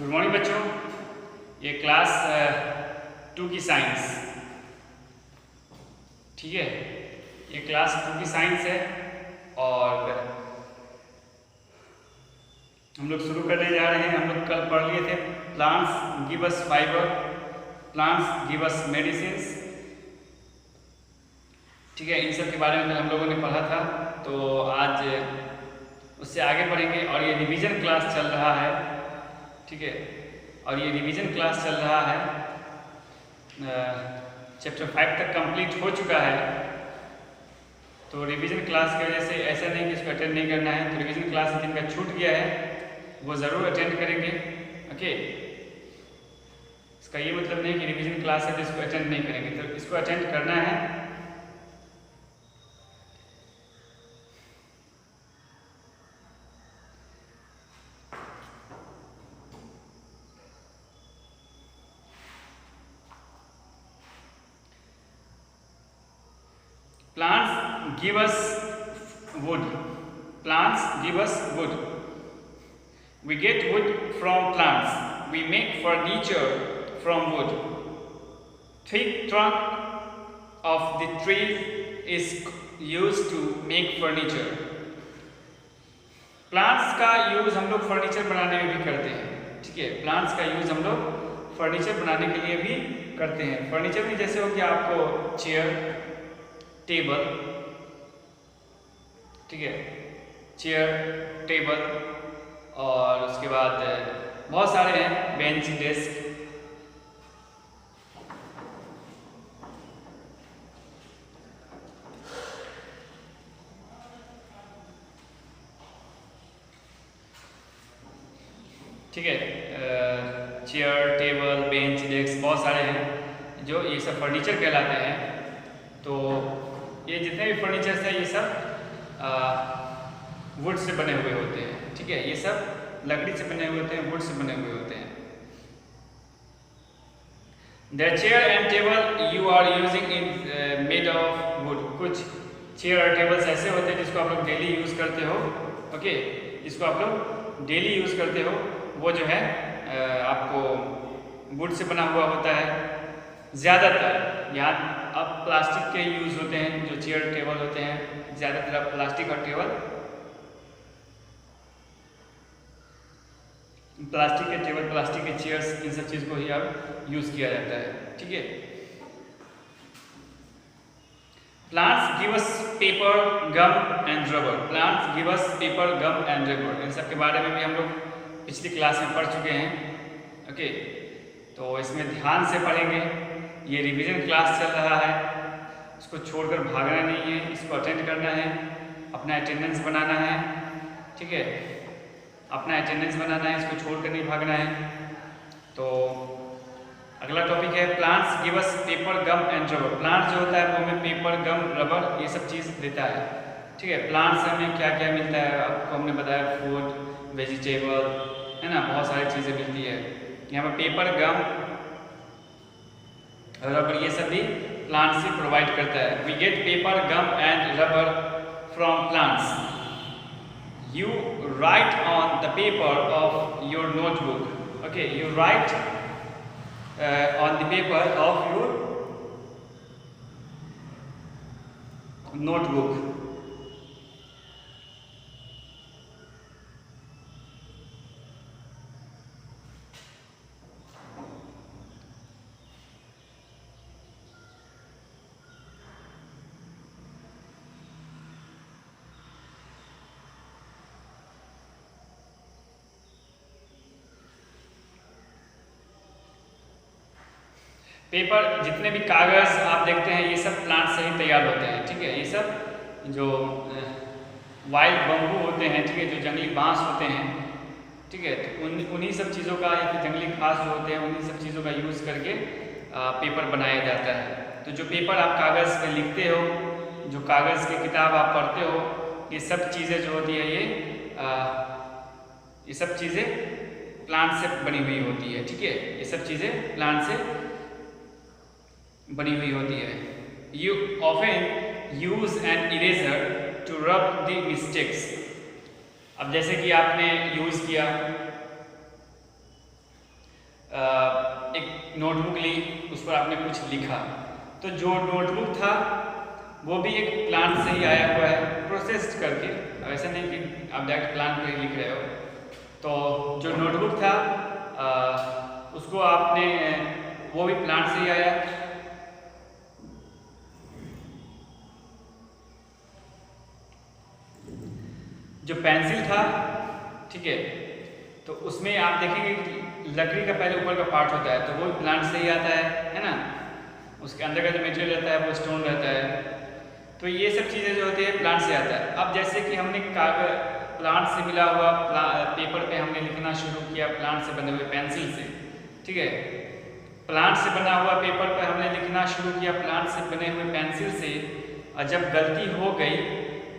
Good morning बच्चों। ये class 2 की साइंस, ठीक है। ये क्लास 2 की साइंस है और हम लोग शुरू करने जा रहे हैं। हम लोग कल पढ़ लिए थे प्लांट्स गिव अस फाइबर, प्लांट्स गिव अस मेडिसिन्स, ठीक है। इन सब के बारे में हम लोगों ने पढ़ा था, तो आज उससे आगे पढ़ेंगे। और ये रिवीजन क्लास चल रहा है, ठीक है। और ये रिवीजन क्लास चल रहा है, चैप्टर 5 तक कंप्लीट हो चुका है। तो रिवीजन क्लास की वजह से ऐसा नहीं कि इसको अटेंड नहीं करना है। तो रिवीजन क्लास जिनका छूट गया है वो ज़रूर अटेंड करेंगे, ओके। इसका ये मतलब नहीं कि रिवीजन क्लास है तो इसको अटेंड नहीं करेंगे, तो इसको अटेंड करना है। Plants give us wood. Plants give us wood. We get wood from plants. We make furniture from wood. Thick trunk of the tree is used to make furniture. Plants का use हम लोग furniture बनाने में भी करते हैं, ठीक है। प्लांट्स का यूज़ हम लोग फर्नीचर बनाने के लिए भी करते हैं। फर्नीचर में जैसे हो कि आपको चेयर, टेबल, ठीक है, चेयर, टेबल, और उसके बाद बहुत सारे हैं, बेंच, डेस्क, ठीक है। चेयर, टेबल, बेंच, डेस्क बहुत सारे हैं जो ये सब फर्नीचर कहलाते हैं। तो ये जितने भी फर्नीचर्स हैं ये सब वुड से बने हुए होते हैं, ठीक है। ये सब लकड़ी से बने हुए होते हैं, वुड से बने हुए होते हैं। The chair and table you are using in made of wood. कुछ चेयर और टेबल्स ऐसे होते हैं जिसको आप लोग डेली यूज़ करते हो, ओके। जिसको आप लोग डेली यूज़ करते हो वो जो है आपको वुड से बना हुआ होता है ज़्यादातर। यहाँ अब प्लास्टिक के यूज़ होते हैं, जो चेयर टेबल होते हैं ज़्यादातर अब प्लास्टिक और टेबल, प्लास्टिक के टेबल, प्लास्टिक के चेयर्स, इन सब चीज़ को ही अब यूज़ किया जाता है, ठीक है। Plants give us paper, gum and rubber. Plants give us paper, gum and rubber. इन सब के बारे में भी हम लोग पिछली क्लास में पढ़ चुके हैं, ओके। तो इसमें ध्यान से पढ़ेंगे। ये रिवीजन क्लास चल रहा है, इसको छोड़कर भागना नहीं है, इसको अटेंड करना है, अपना अटेंडेंस बनाना है, ठीक है। अपना अटेंडेंस बनाना है, इसको छोड़कर नहीं भागना है। तो अगला टॉपिक है plants give us paper, gum and rubber. Plants जो होता है वो हमें पेपर, गम, रबर ये सब चीज़ देता है, ठीक है। प्लांट्स से हमें क्या क्या मिलता है आपको हमने बताया, फूड, वेजिटेबल, है ना, बहुत सारी चीज़ें मिलती है। यहाँ पर पेपर, गम, रबर ये सब भी प्लांट से प्रोवाइड करता है। We get paper, gum and rubber from plants. You write on the paper of your notebook, okay. You write on the paper of your notebook. Paper, जितने भी कागज़ आप देखते हैं ये सब प्लांट से ही तैयार होते हैं, ठीक है। ये सब जो वाइल्ड बम्बू होते हैं, ठीक है, जो जंगली बांस होते हैं, ठीक है, तो उन्हीं सब चीज़ों का, या फिर जंगली घास जो होते हैं उन्हीं सब चीज़ों का यूज़ करके पेपर बनाया जाता है। तो जो पेपर आप कागज़ पे लिखते हो, जो कागज़ की किताब आप पढ़ते हो, ये सब चीज़ें जो होती है ये सब चीज़ें प्लांट से बनी हुई होती है, ठीक है। ये सब चीज़ें प्लांट से बनी हुई होती है। You often use an eraser to rub the mistakes. अब जैसे कि आपने यूज़ किया एक नोटबुक ली, उस पर आपने कुछ लिखा, तो जो नोटबुक था वो भी एक प्लांट से ही आया हुआ है, प्रोसेस्ड करके। ऐसा नहीं कि आप डायरेक्ट प्लांट पर ही लिख रहे हो। तो जो नोटबुक था उसको आपने, वो भी प्लांट से ही आया। जो पेंसिल था, ठीक है, तो उसमें आप देखेंगे कि लकड़ी का पहले ऊपर का पार्ट होता है, तो वो भी प्लांट से ही आता है ना। उसके अंदर का जो मटेरियल रहता है वो स्टोन रहता है। तो ये सब चीज़ें जो होती है प्लांट से आता है। अब जैसे कि हमने कागज प्लांट से मिला हुआ पेपर पे हमने लिखना शुरू किया प्लांट से बने हुए पेंसिल से, ठीक है। प्लांट से बना हुआ पेपर पे हमने लिखना शुरू किया प्लांट से बने हुए पेंसिल से, और जब गलती हो गई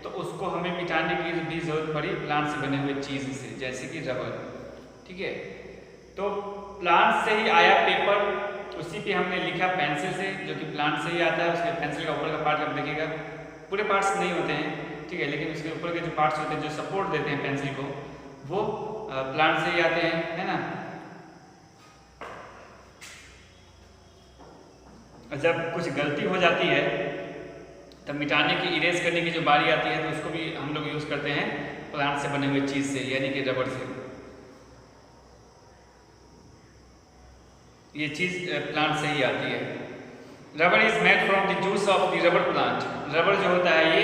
तो उसको हमें मिटाने की भी जरूरत पड़ी प्लांट से बने हुए चीज़ से, जैसे कि रबर, ठीक है। तो प्लांट से ही आया पेपर, उसी पे हमने लिखा पेंसिल से, जो कि प्लांट से ही आता है। उसके पेंसिल का ऊपर का पार्ट आप देखिएगा, पूरे पार्ट्स नहीं होते हैं, ठीक है, लेकिन उसके ऊपर के जो पार्ट्स होते हैं जो सपोर्ट देते हैं पेंसिल को, वो प्लांट से ही आते हैं, है ना। जब कुछ गलती हो जाती है तब मिटाने की, इरेज करने की जो बारी आती है, तो उसको भी हम लोग यूज़ करते हैं प्लांट से बने हुए चीज़ से, यानी कि रबर से। ये चीज़ प्लांट से ही आती है। Rubber is made from the juice of the rubber plant. Rubber जो होता है ये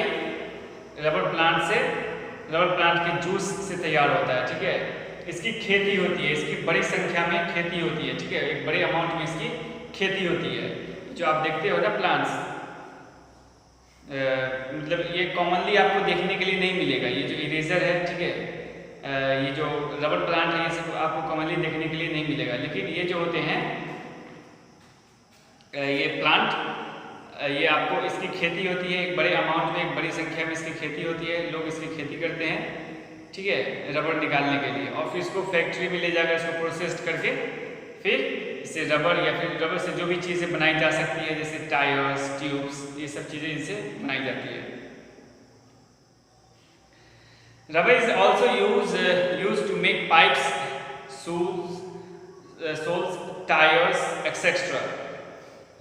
रबर प्लांट से, रबर प्लांट के जूस से तैयार होता है, ठीक है। इसकी खेती होती है, इसकी बड़ी संख्या में खेती होती है, ठीक है, एक बड़े अमाउंट में इसकी खेती होती है। जो आप देखते हो ना प्लांट्स, मतलब ये कॉमनली आपको देखने के लिए नहीं मिलेगा। ये जो इरेजर है, ठीक है, ये जो रबर प्लांट है, ये सब आपको कॉमनली देखने के लिए नहीं मिलेगा। लेकिन ये जो होते हैं ये प्लांट, ये आपको इसकी खेती होती है एक बड़े अमाउंट में, एक बड़ी संख्या में इसकी खेती होती है। लोग इसकी खेती करते हैं, ठीक है, रबर निकालने के लिए, और फिर इसको फैक्ट्री में ले जाकर इसको प्रोसेस करके फिर इससे रबर, या फिर रबर से जो भी चीज़ें बनाई जा सकती है, जैसे टायर्स, ट्यूब्स, ये सब चीज़ें इनसे बनाई जाती है। Rubber is also use to make pipes, shoes, soles, tyres etcetera.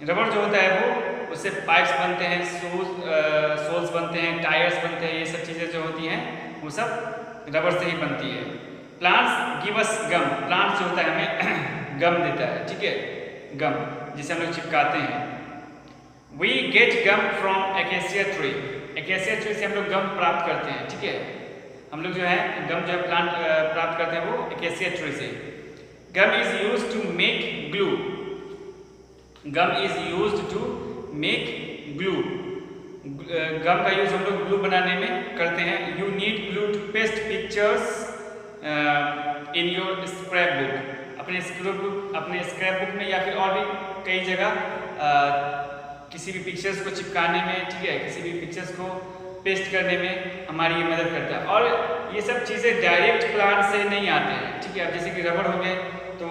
Rubber जो होता है वो, उससे पाइप्स बनते हैं, सोल्स बनते हैं, टायर्स बनते हैं। ये सब चीज़ें जो होती हैं वो सब रबर से ही बनती है। प्लांट्स गिव अस गम। प्लांट्स जो होता है हमें गम देता है, ठीक है, गम जिसे हम लोग चिपकाते हैं। We get gum from acacia tree. Acacia tree से हम लोग गम प्राप्त करते हैं, ठीक है। हम लोग जो है गम जो है प्लांट प्राप्त करते हैं वो एकेसिया ट्री से। Gum is use to make glue. Gum is use to make glue. Gum का यूज हम लोग ग्लू बनाने में करते हैं। You need glue to paste pictures in your scrap book. अपने स्क्रैप बुक में या फिर और भी कई जगह किसी भी पिक्चर्स को चिपकाने में, ठीक है, किसी भी पिक्चर्स को पेस्ट करने में हमारी ये मदद करता है। और ये सब चीज़ें डायरेक्ट प्लांट से नहीं आते हैं, ठीक है। अब जैसे कि रबर हो गए, तो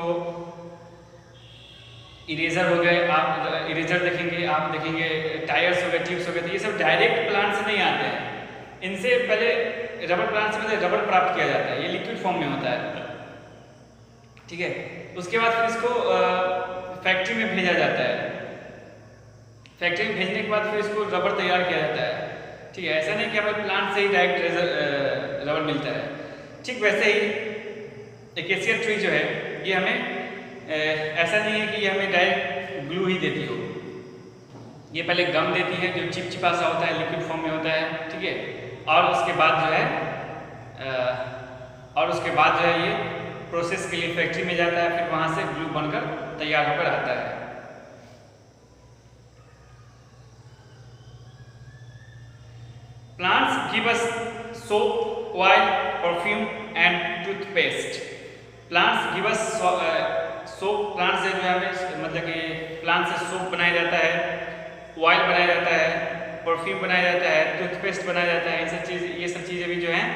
इरेजर हो गए, आप इरेजर देखेंगे, आप देखेंगे टायर्स हो गए, ट्यूब्स हो गए, तो ये सब डायरेक्ट प्लांट से नहीं आते हैं। इनसे पहले रबर प्लांट से पहले रबर प्राप्त किया जाता है, ये लिक्विड फॉर्म में होता है, ठीक है। उसके बाद फिर इसको फैक्ट्री में भेजा जाता है। फैक्ट्री में भेजने के बाद फिर इसको रबर तैयार किया जाता है, ठीक है। ऐसा नहीं कि हमें प्लांट से ही डायरेक्ट रबर मिलता है। ठीक वैसे ही एकेसिया ट्री जो है ये हमें ऐसा नहीं है कि ये हमें डायरेक्ट ग्लू ही देती हो। ये पहले गम देती है जो चिपचिपा सा होता है, लिक्विड फॉर्म में होता है, ठीक है। और उसके बाद जो है ये प्रोसेस के लिए फैक्ट्री में जाता है, फिर वहाँ से ग्लू बनकर तैयार होकर आता है। Plants give us soap, oil, perfume and toothpaste. Plants give us soap. Plant से जो है हमें मतलब कि प्लांट से सोप बनाया जाता है, ऑयल बनाया जाता है, परफ्यूम बनाया जाता है, टूथपेस्ट बनाया जाता है। ये सब चीज़ें भी जो हैं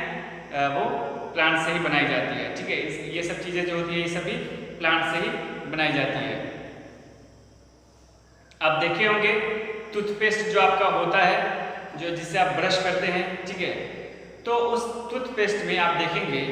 वो प्लांट से ही बनाई जाती है, ठीक है। ये सब चीज़ें जो होती है ये सभी प्लांट से ही बनाई जाती है। आप देखे होंगे टूथपेस्ट जो आपका होता है, जो जिससे आप ब्रश करते हैं, ठीक है, तो उस टूथपेस्ट में आप देखेंगे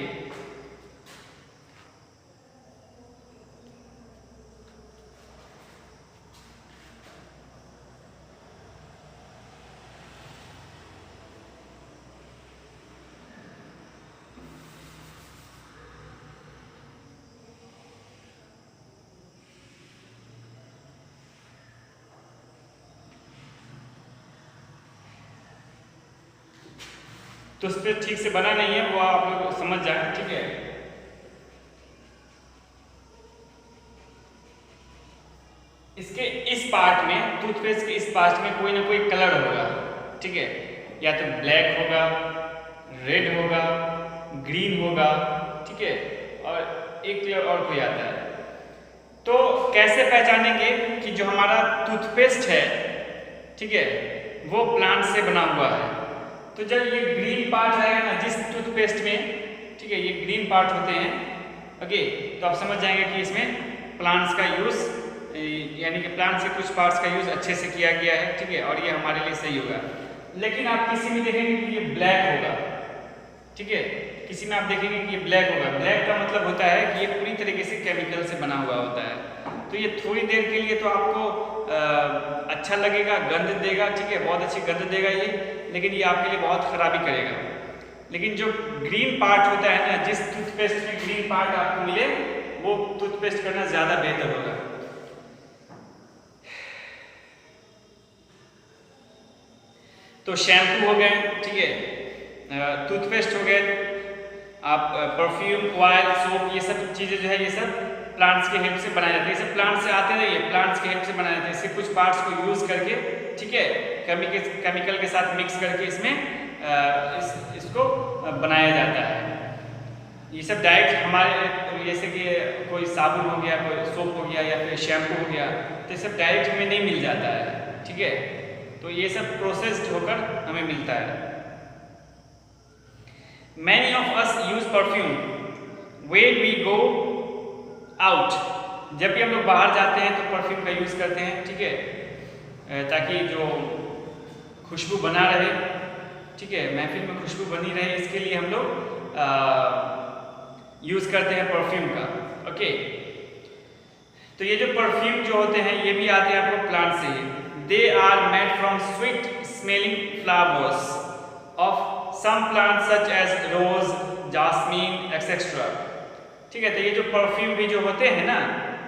टूथपेस्ट ठीक से बना नहीं है वो आप लोग समझ जाए, ठीक है। इसके इस पार्ट में, टूथपेस्ट के इस पार्ट में कोई ना कोई कलर होगा, ठीक है, या तो ब्लैक होगा, रेड होगा, ग्रीन होगा, ठीक है, और एक कलर और कोई आता है। तो कैसे पहचानेंगे कि जो हमारा टूथपेस्ट है, ठीक है, वो प्लांट से बना हुआ है? तो जब ये ग्रीन पार्ट रहेगा ना जिस टूथपेस्ट में, ठीक है, ये ग्रीन पार्ट होते हैं, ओके, तो आप समझ जाएंगे कि इसमें प्लांट्स का यूज़, यानी कि प्लांट्स के कुछ पार्ट्स का यूज़ अच्छे से किया गया है, ठीक है, और ये हमारे लिए सही होगा। लेकिन आप किसी में देखेंगे कि ये ब्लैक होगा, ठीक है, किसी में आप देखेंगे कि ये ब्लैक होगा। ब्लैक का मतलब होता है कि ये पूरी तरीके से केमिकल से बना हुआ होता है। तो ये थोड़ी देर के लिए तो आपको अच्छा लगेगा, गंध देगा, ठीक है, बहुत अच्छी गंध देगा ये, लेकिन ये आपके लिए बहुत खराबी करेगा। लेकिन जो ग्रीन पार्ट होता है ना, जिस टूथपेस्ट में ग्रीन पार्ट आपको मिले वो टूथपेस्ट करना ज़्यादा बेहतर होगा। तो शैम्पू हो गए, ठीक है, टूथपेस्ट हो गए, आप परफ्यूम, ऑयल, सोप, ये सब चीज़ें जो है ये सब प्लांट्स के हेल्प से बनाए जाते हैं। ये सब प्लांट से आते हैं, ये प्लांट्स के हेल्प से बनाए जाते हैं। इसके कुछ पार्ट्स को यूज़ करके, ठीक है, केमिकल के साथ मिक्स करके इसमें इसको बनाया जाता है। ये सब डायरेक्ट हमारे, जैसे कि कोई साबुन हो गया, कोई सोप हो गया, या फिर शैम्पू हो गया, तो ये सब डायरेक्ट हमें नहीं मिल जाता है, ठीक है। तो ये सब प्रोसेस्ड होकर हमें मिलता है। Many of us use perfume when we go out. जब भी हम लोग बाहर जाते हैं तो परफ्यूम का यूज़ करते हैं, ठीक है, ताकि जो खुशबू बना रहे, ठीक है, महफिल में खुशबू बनी रहे, इसके लिए हम लोग यूज़ करते हैं परफ्यूम का, ओके। तो ये जो परफ्यूम जो होते हैं ये भी आते हैं आपको प्लांट से ही। They are made from sweet smelling flowers of some plants such as rose, jasmine, etc. ठीक है, तो ये जो परफ्यूम भी जो होते हैं ना,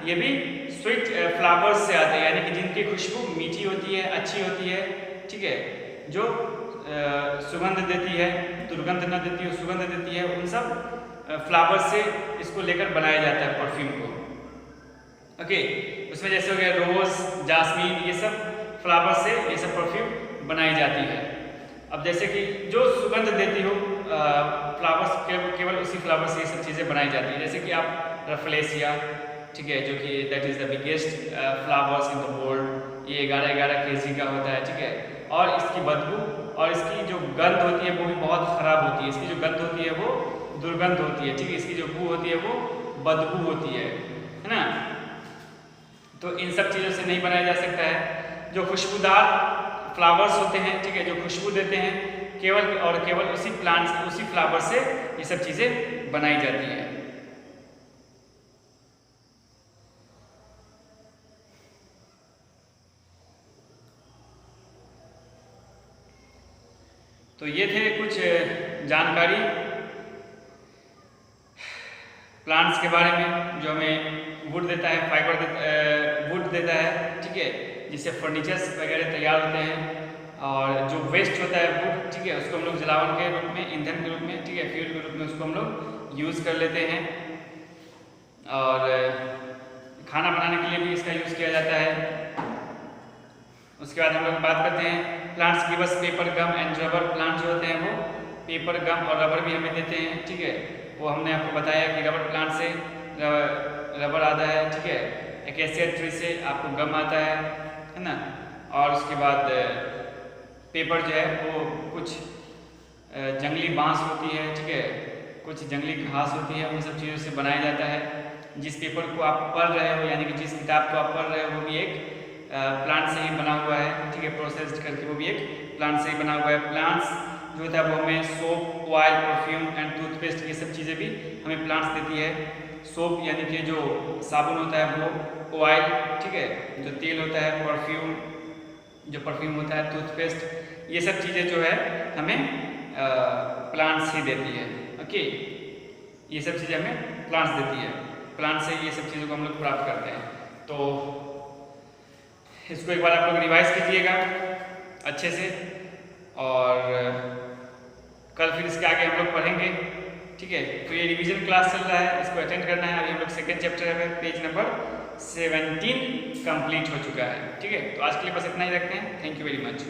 ये भी स्वीट फ्लावर्स से आते हैं, यानी कि जिनकी खुशबू मीठी होती है, अच्छी होती है, ठीक है, जो सुगंध देती है, दुर्गंध न देती है, सुगंध देती है, उन सब फ्लावर्स से इसको लेकर बनाया जाता है परफ्यूम को, ओके। उसमें जैसे हो गया रोज, जास्मीन, ये सब फ्लावर से ये सब परफ्यूम बनाई जाती है। अब जैसे कि जो सुगंध देती हो फ्लावर्स, केवल उसी फ्लावर से ये सब चीज़ें बनाई जाती है। जैसे कि आप रफलेसिया, ठीक है, जो कि that is the biggest flowers in the world, ये 11 kg का होता है, ठीक है, और इसकी बदबू और इसकी जो गंध होती है वो भी बहुत ख़राब होती है। इसकी जो गंध होती है वो दुर्गंध होती है, ठीक है, इसकी जो बू होती है वो बदबू होती है ना। तो इन सब चीज़ों से नहीं बनाया जा सकता है। जो खुशबूदार फ्लावर्स होते हैं, ठीक है, जो खुशबू देते हैं, केवल और केवल उसी प्लांट्स, उसी फ्लावर से ये सब चीज़ें बनाई जाती है। तो ये थे कुछ जानकारी प्लांट्स के बारे में, जो हमें वुड देता है, वुड देता है, ठीक है, जिससे फर्नीचर्स वगैरह तैयार होते हैं। और जो वेस्ट होता है वुड, ठीक है, उसको हम लोग जलावन के रूप में, ईंधन के रूप में, ठीक है, फ्यूल के रूप में उसको हम लोग यूज़ कर लेते हैं। और खाना बनाने के लिए भी इसका यूज़ किया जाता है। उसके बाद हम लोग बात करते हैं plants give us paper, gum and rubber. Plant जो होते हैं वो पेपर, गम और रबर भी हमें देते हैं, ठीक है। वो हमने आपको बताया कि रबर प्लांट से रबर आता है, ठीक है, एकेसिया ट्री से आपको गम आता है ना। और उसके बाद पेपर जो है वो कुछ जंगली बांस होती है, ठीक है, कुछ जंगली घास होती है, उन सब चीज़ों से बनाया जाता है। जिस पेपर को आप पढ़ रहे हो, यानी कि जिस किताब को आप पढ़ रहे हो, वो भी एक प्लांट से ही बना हुआ है, ठीक है, प्रोसेस्ड करके वो भी एक प्लांट से ही बना हुआ है। प्लांट्स जो होता है वो हमें soap, oil, perfume and toothpaste, ये सब चीज़ें भी हमें प्लांट्स देती है। सोप यानी कि जो साबुन होता है वो, ऑयल, ठीक है, जो तेल होता है, परफ्यूम, जो परफ्यूम होता है, टूथपेस्ट, ये सब चीज़ें जो है हमें प्लांट्स ही देती है, ओके। ये सब चीज़ें हमें प्लांट्स देती है, प्लांट से ये सब चीज़ों को हम लोग प्राप्त करते हैं। तो इसको एक बार आप लोग रिवाइज कीजिएगा अच्छे से, और कल फिर इसके आगे हम लोग पढ़ेंगे, ठीक है। तो ये रिवीजन क्लास चल रहा है, इसको अटेंड करना है। अभी हम लोग सेकेंड चैप्टर में पेज नंबर 17 कंप्लीट हो चुका है, ठीक है। तो आज के लिए बस इतना ही रखते हैं। Thank you very much.